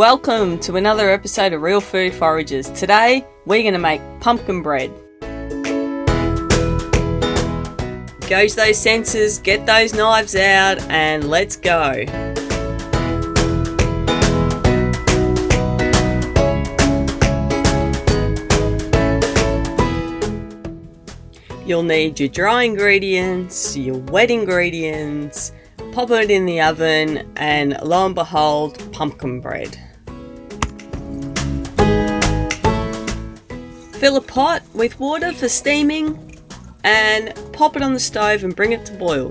Welcome to another episode of Real Food Foragers. Today we're going to make pumpkin bread. Goes those sensors, get those knives out, and let's go. You'll need your dry ingredients, your wet ingredients, pop it in the oven, and lo and behold, pumpkin bread. Fill a pot with water for steaming and pop it on the stove and bring it to boil.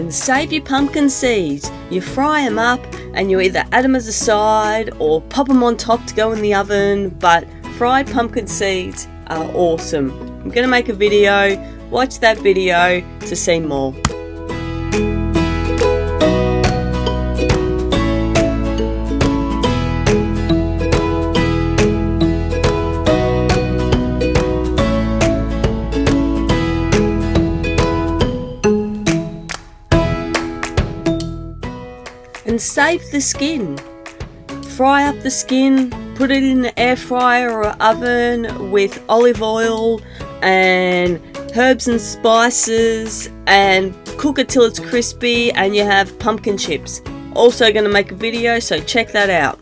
Save your pumpkin seeds. You fry them up and you either add them as a side or pop them on top to go in the oven, but fried pumpkin seeds are awesome. I'm going to make a video. Watch that video to see more. And save the skin. Fry up the skin, put it in the air fryer or oven with olive oil and herbs and spices and cook it till it's crispy and you have pumpkin chips. Also going to make a video, so check that out.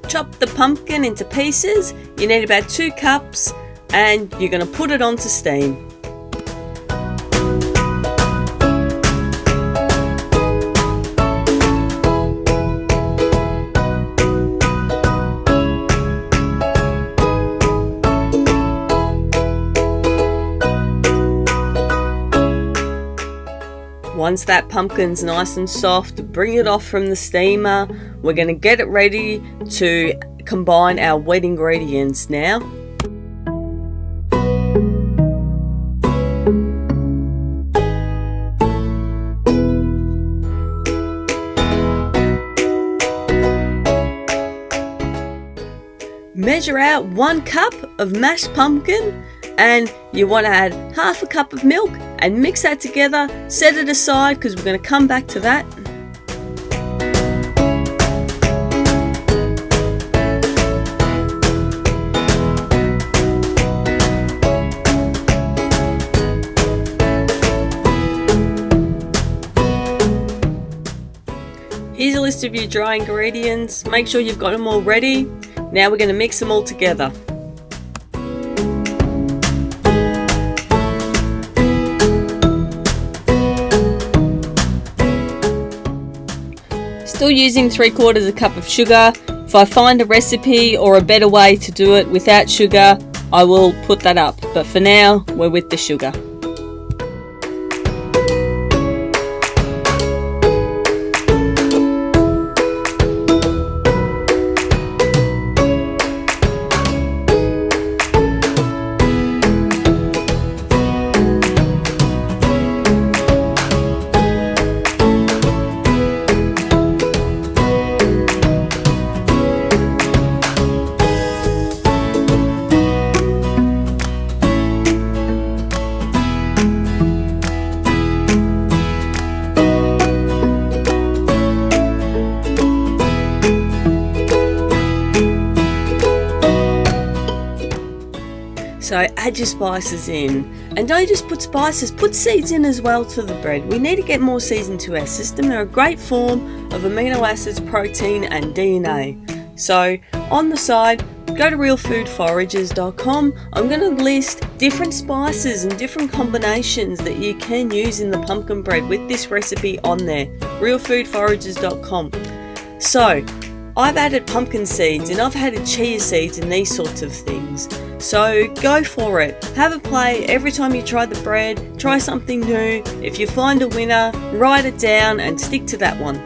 Chop the pumpkin into pieces. You need about 2 cups and you're going to put it on to steam. Once that pumpkin's nice and soft, bring it off from the steamer. We're going to get it ready to combine our wet ingredients now. Measure out 1 cup of mashed pumpkin and you want to add half a cup of milk and mix that together. Set it aside because we're going to come back to that. Here's a list of your dry ingredients. Make sure you've got them all ready. Now we're going to mix them all together. Still using 3/4 cup of sugar. If I find a recipe or a better way to do it without sugar, I will put that up. But for now, we're with the sugar. So add your spices in, and don't just put spices, put seeds in as well to the bread. We need to get more seeds into our system. They're a great form of amino acids, protein and DNA. So on the side, go to realfoodforagers.com. I'm going to list different spices and different combinations that you can use in the pumpkin bread with this recipe on there, realfoodforagers.com. So I've added pumpkin seeds and I've added chia seeds and these sorts of things. So go for it. Have a play. Every time you try the bread, try something new. If you find a winner, write it down and stick to that one.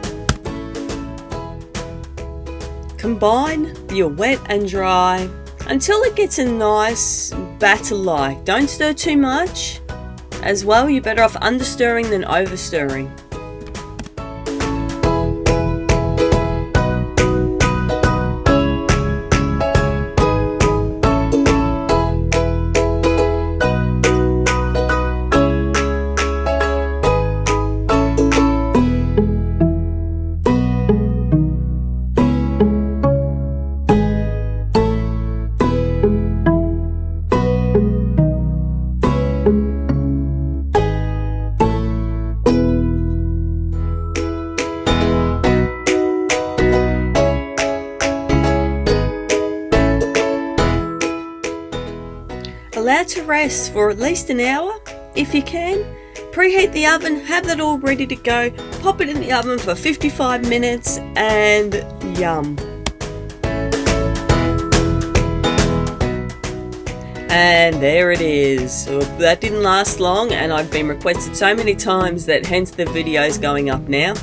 Combine your wet and dry until it gets a nice batter-like. Don't stir too much. As well, you're better off understirring than overstirring. Allow to rest for at least an hour if you can. Preheat the oven, have that all ready to go, pop it in the oven for 55 minutes and yum. And there it is. That didn't last long and I've been requested so many times that hence the video's going up now.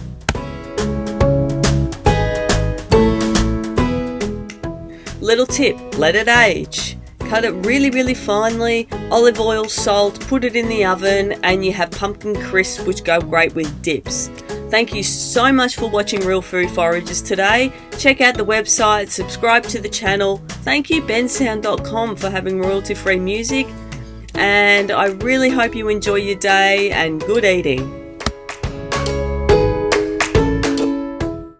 Little tip, let it age. Cut it really finely, olive oil, salt, put it in the oven and you have pumpkin crisps which go great with dips. Thank you so much for watching Real Food Foragers today. Check out the website, subscribe to the channel. Thank you bensound.com for having royalty free music and I really hope you enjoy your day and good eating.